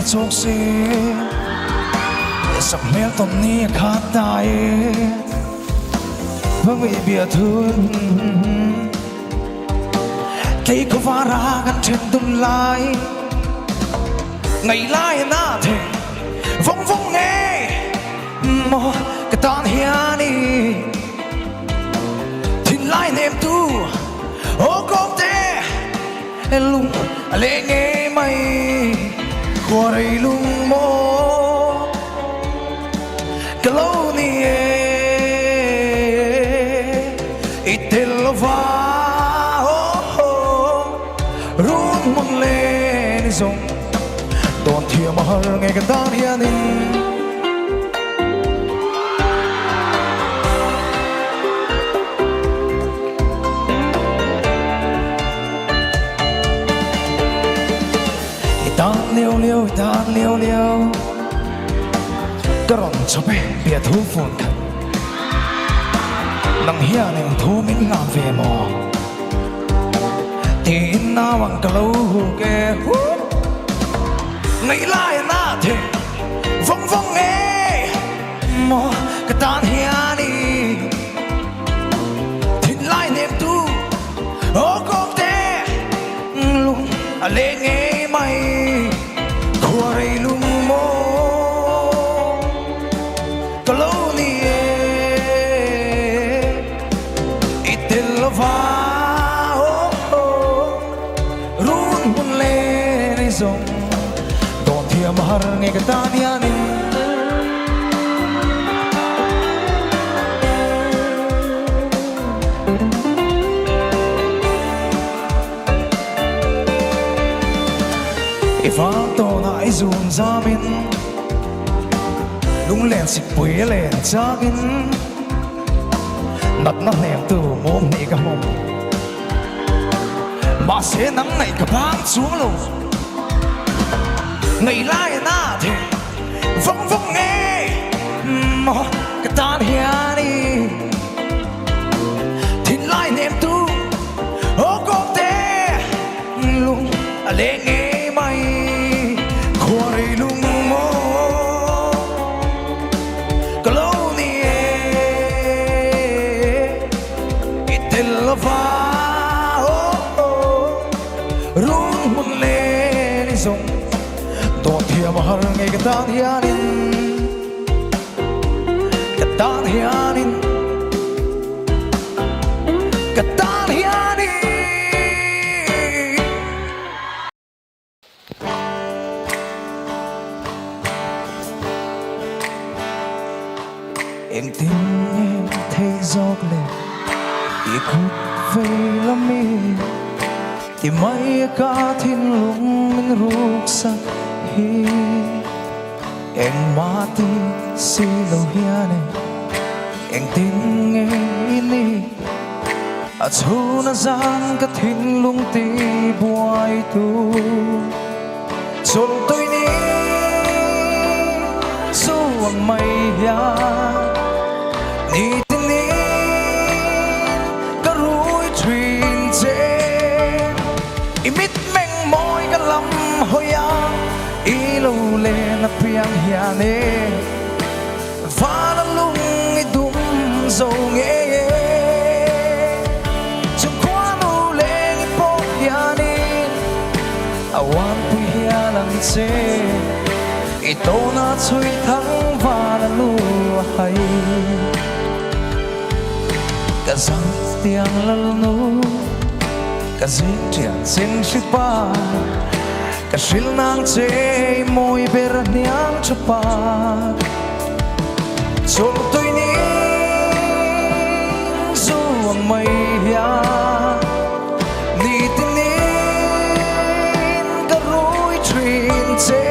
chok si sak mel tom ni kha tai với bia thun cây có vara gan trên tung lai ngày lai na thế vong vong nghe mo cái tan hiền đi thiên lai nem tu ô công te lung lên nghe mày qua đây lung mo cái lâu ni itilva run mun lên zong don thia mahal nghe cái tan hiền đi tan liêu liêu cái rồng cho bé bia thu phun khăn nang hiền em thu mình ngã về mò tin na bằng cái lâu kê ngày lại na thế vong vong nghe mò cái tan hiền đi tin lại niềm tu ô con te luôn lên nghe mày qua đây lung mo kalau ni itilva run mun le ni zong don thia mahar nge ka tania ni ifang to na izun zamin lung len si pui len chagin nat na nem tu mom ni ka mom ma se nang nei ka bang chuang lo ngày lai na the vong vong nghe mo ka tan hian ni thin lai nem tu ô con te lung le nghe mai qua đây lung mo kalau ni itilva rung mun le ni zong don thia mahal nge ka tan hianin ka tan hianin ka tan hianin em tin em thấy giọt lệ ý khúc về lắm mi thì mấy cả thiên lung mình rục sắc hi em mati si lo hiane em tin em ini chu na giang ka thiên lung ti buai tu chôn tôi ni suang mây ya ni tin ni ka rui thuyền che imit meng moi ka lam hoya i lo le na piang hiane va la lung i dum zo nge chung kwa nu le i po hiane awan pu hialang che ito na chui thang và là lu hay cả răng tiếng lal nu cả dinh triển xin ship ba cả shil nang che môi ber niang chapa chol tôi ni zuang mai ya ni tin ni cả rối truyền che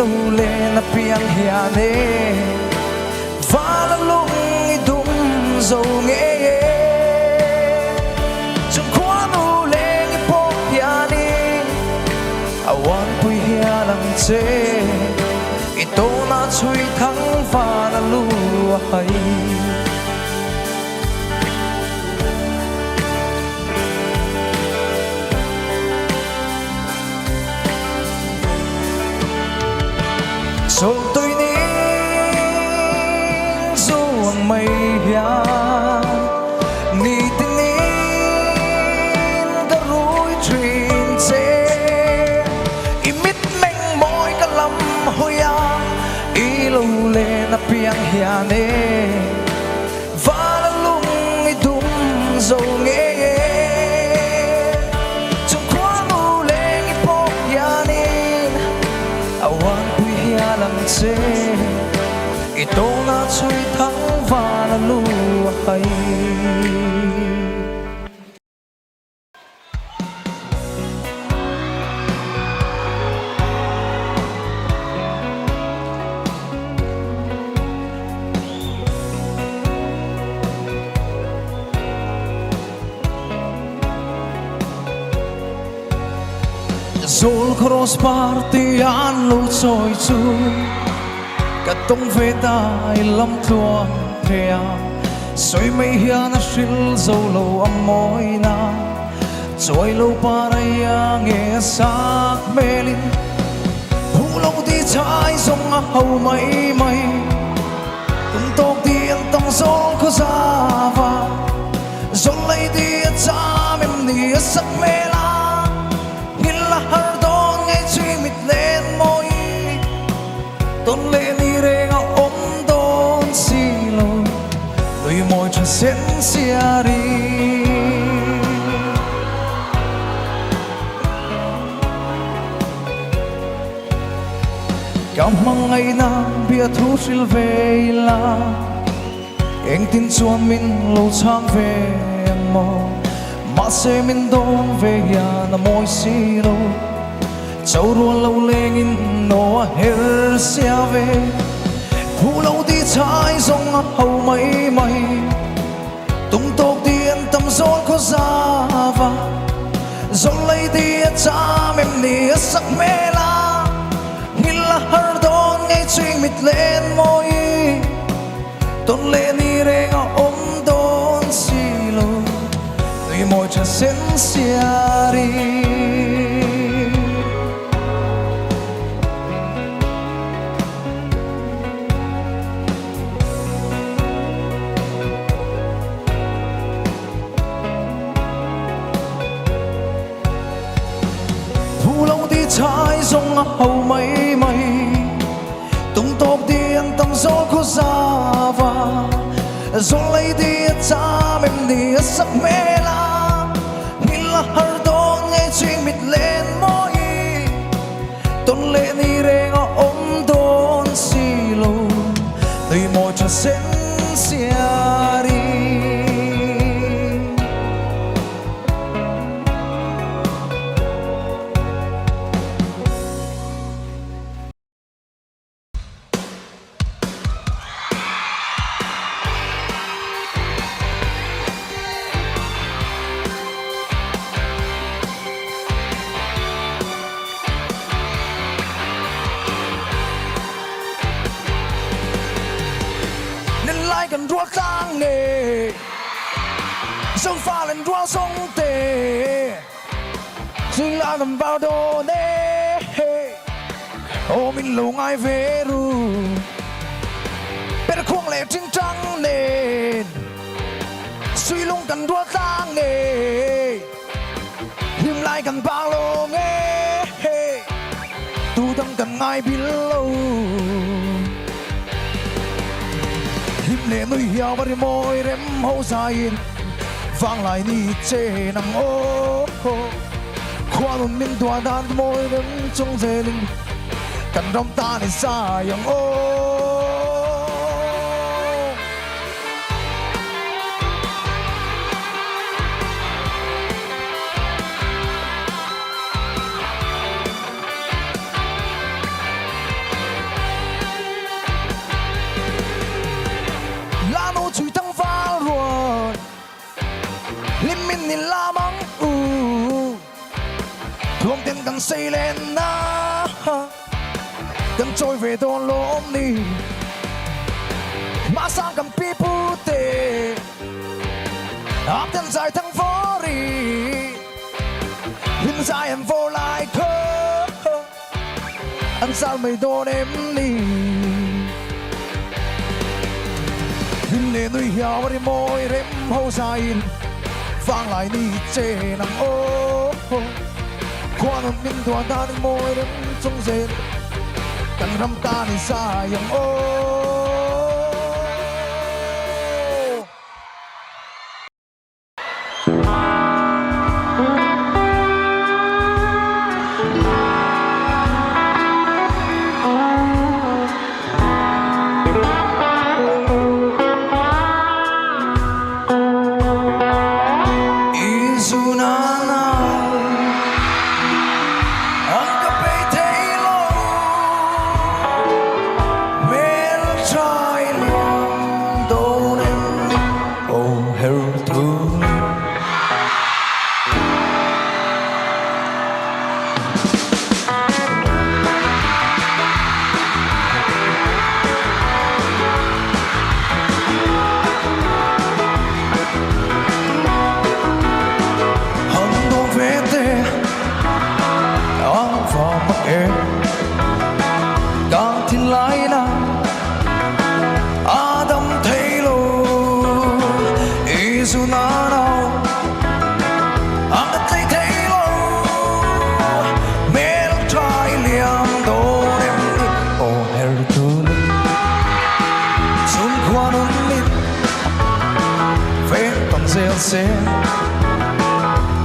lu le na piang hiane va la lung i dum zo nge chung kwa nu le i po hiane awan pui hialang che ito na chui thang va la lu hay rồi tôi nín dù ang mây hian ni tin nín đã rối truyền chế imit meng môi cả lắm hôi à ý lâu lên nắp piang hian e và đã lung ý đúng dầu nghe trong quá nụ lên ý bốc hian in awan quy hian lang chế ito na choy thang và là luhay Zol cross party an lo choi chu Katong veta ilam tuan thea Soi mei hian a shil zo lo amoy na Choi lo paraya nge sak melin Pulo di chai song a hau mai mai Tum tok di an tang zol ko zava Zol lay di a cham em ni a sak mela Hila har don ngay chui mit lên môi Tôn lên đi reng a om don si lo Đôi môi cho sen xia đi Cảm mang ngày na bia thu sil về la Anh tin chuan min lâu chang về anh mò Mà sẽ min don về ya na môi si lo Châu ruộng lâu lên in nó her xia về Phụ lâu đi trái dòng áp hầu mấy mấy Tung tốc đi ăn tâm gió có ra và Dòng lấy đi cha mềm nì sắc mê la Nhìn là hở đón ngay chuyên mịt lên môi Tôn lên đi reng ôm đón xì lô Tuy môi cha sen xia đi trái dòng áp hầu mấy mấy tung tốc đi ăn tâm gió có ra và gió lấy đi cha mềm đi sắc mê la nhìn là hở đón ngay chuyên mịt lên môi tôn lên đi reng ôm đón xì lô tùy môi cho sen xia đi gần rùa tăng nề sông pha lên rùa sông tề xin la nằm vào đồ nê ô mình lâu ngay về ru bên khuôn lệ trinh trắng nền suy lung gần rùa tăng nề hiểm lại gần bao lô nghe tu tâm cần ai biết lâu Himne nuôi hiao bari môi rem hô dài vang lại ni chê nang ô khoa luôn min tua đan môi rem trong dê linh cần rong ta ni xa yang ô chui thăng phá rồi lim min ni la măng thương tiền cần xây lên na cần trôi về đồn lốm ni mà sang cầm pi pu tê áp chân dài thăng phố ri lim dài em vô lại khơ anh sao mày đô em đi hình lệ nuôi hiểu đi môi rem hậu dài vang lại đi chê nắng ô qua một mình thua ta đi môi rem trong dệt cần rắm ta đi xa yang ô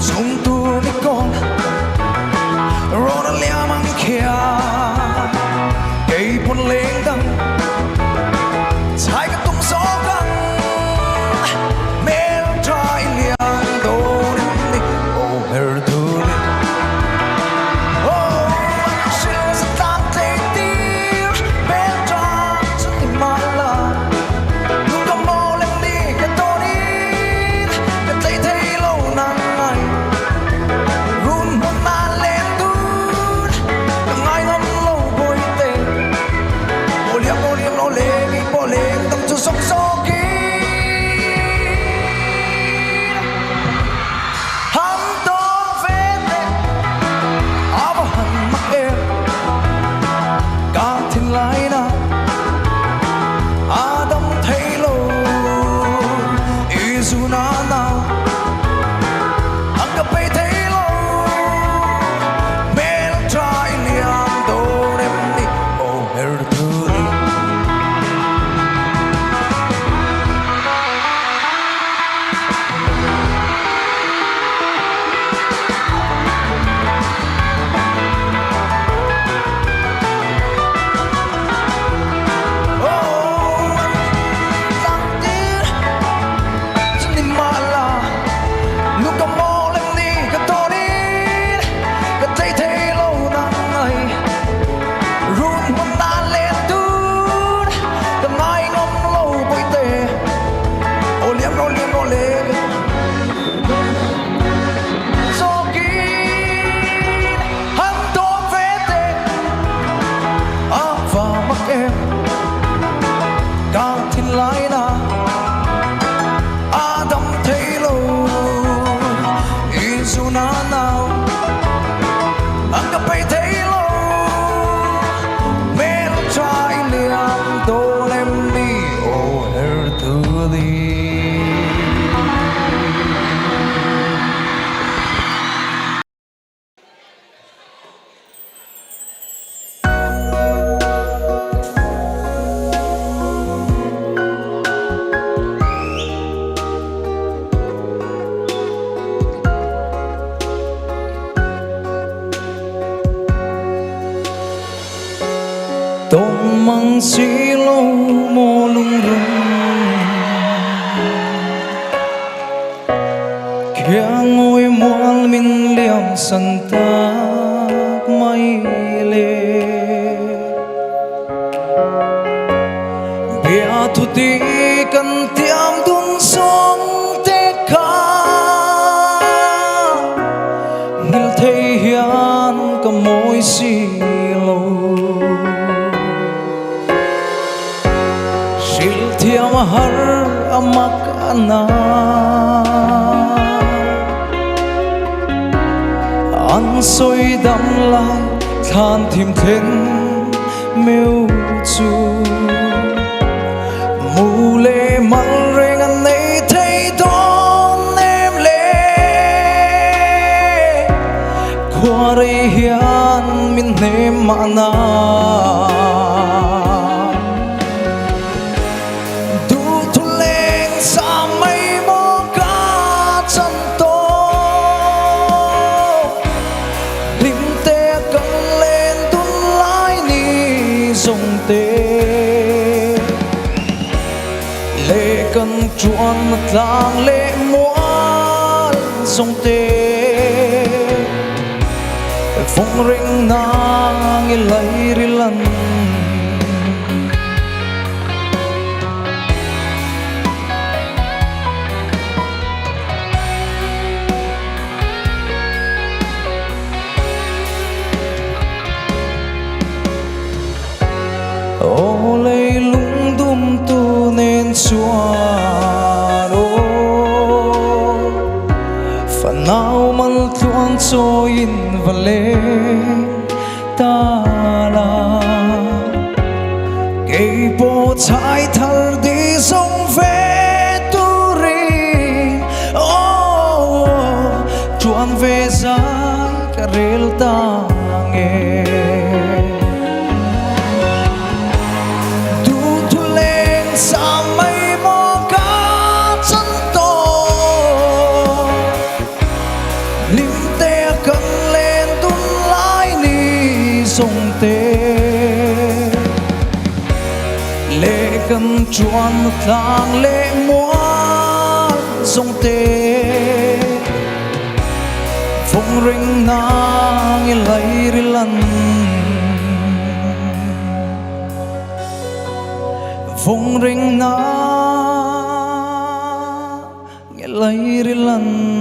Dùng tu đi con rồi lia mang kia cây buồn lên đằng trái cái tung gió găng mel trai liang đồ đi oh her tu đi oh anh sẽ rất tan tê tiêu mel trai chỉ mà là lúc có mò lên đi cái tôi đi cái tay thấy lâu nắng ngày run một mà lên tút đừng ai ngắm lâu bồi tê ô liếm nó lên đi bò lên tâm cho sóng gió kia hắn to về tê áo vào hẳn mắt em cả thiên lại na Adam thấy lâu isu na nào anh gặp bay thấy lâu mel trai liang đồ em đi oh her tu đi Tông mang xí lâu mô lung rung Kia ngồi mual min liam san tak mai le Bia thu ti kan tiam dun song te ka Ngil thei hian ka moi xí lâu Thiam har amak ana an soi dam lai than thim then miêu chu mù lê măng rê ngăn này thấy đón em lê qua đây hiền min nêm mà na lệ cần chuan tlang lệ muan sông tê phong ring nang i lai ri lan ô lê lung đum tu nên xuan ô phần nào man tuan cho in và lê ta la cây bộ trái thar đi sông về tu ri ô tuan về dài cả rel ta nghe sông tê lệ cần chuan tlang lệ muan sông tê phong ring nang i lai ri lan phong ring nang i lai ri lan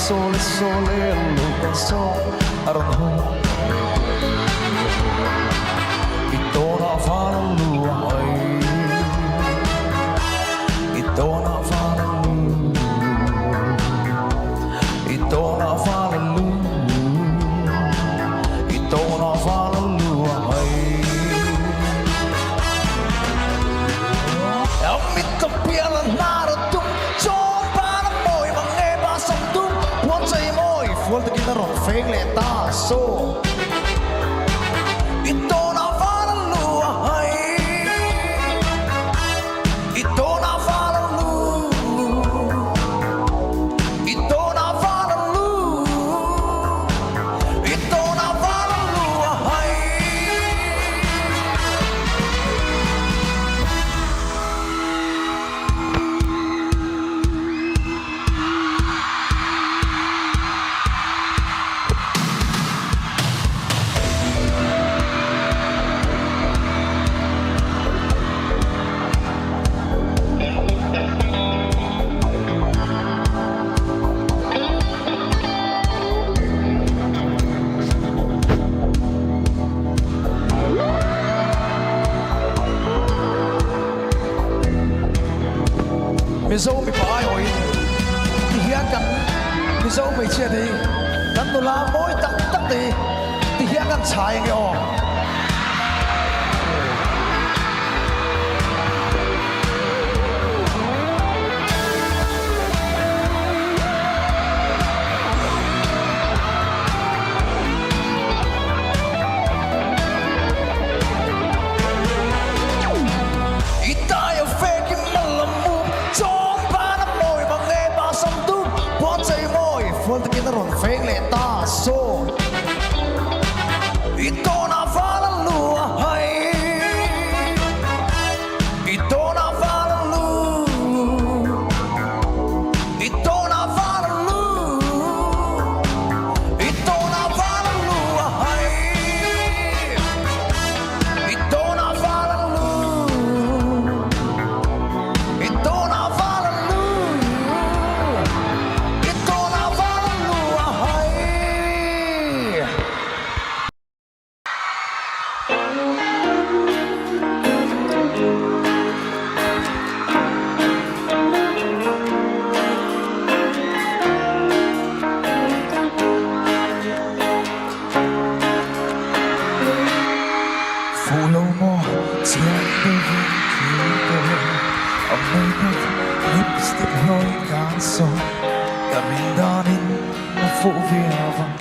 sole, sole, lupa so aranho. Ito na falalu ay, ito na falalu, ito na falalu, ito na falalu ay. Amit kapialan naratung, chong para mo'y mga basang tung, buwan sa'y mo'y full to kinarong feng leta so. Ito na falalu ay, ito na falalu, ito na falalu, ito na falalu ay. Mình dâu bị bỏ rồi thì hiện cần mình dâu bị chia thì cần tôi làm mỗi tắc tắc thì hiện cần xài cái ổ full to kinarong feng leta so. Ito na falalu ay, ito na falalu, ito na falalu, ito na falalu ay, ito na falalu, ito na falalu, ito na falalu ay. Follow mo siyang kita ang makeup, lipstick mo'y kanso kamindanin na fuviavan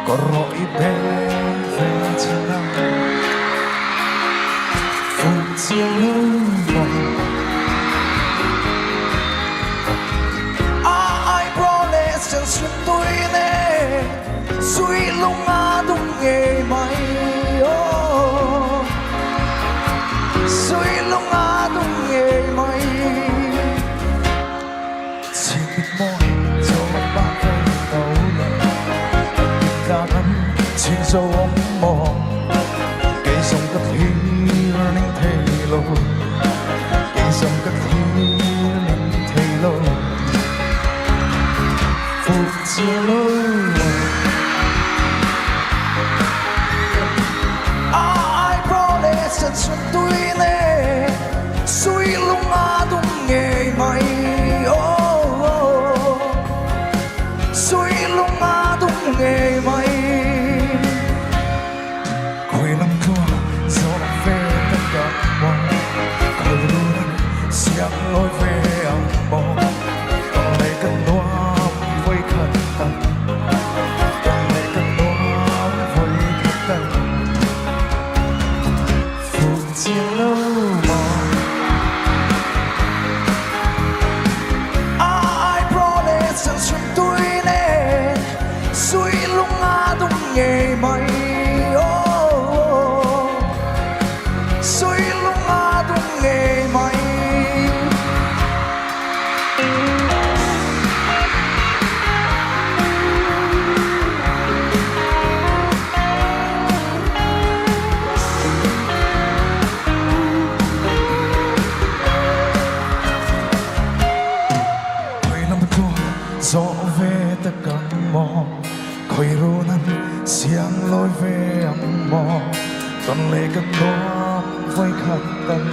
koro ibevetsina funziano ai prones ang suntuine sui lungadong ngay sui lungadong ngay sipit mo so magbakay kaulan pagkikanan sinzawang mo kaysang kathiring talo kaysang kathiring talo futsilo sa suntuine sui lungadong ngay sui lungadong ngay quay lắm thua do nó về tất cả mọi câu luôn siang lối về ông bò còn lấy cơn đoa với khẩn tật còn lấy cơn đoa với khẩn tật ai promise ang suntuine sui lungadong ngay sui lungadong ngay gió về ta cần mò khơi ru nan xiang lối về âm mò còn lệ cần nó với khát tận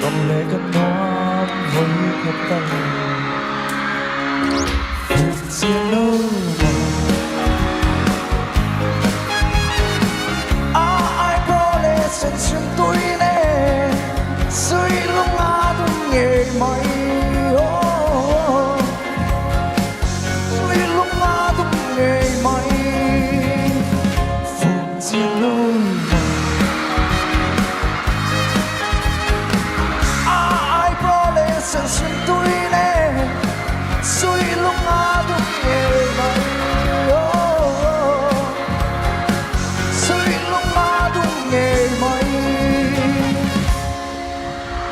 còn lệ cần nó với khát tận phút chia nâu ai pro lệ sen xuyên tôi nè suy lúc ngã tôi nghề mây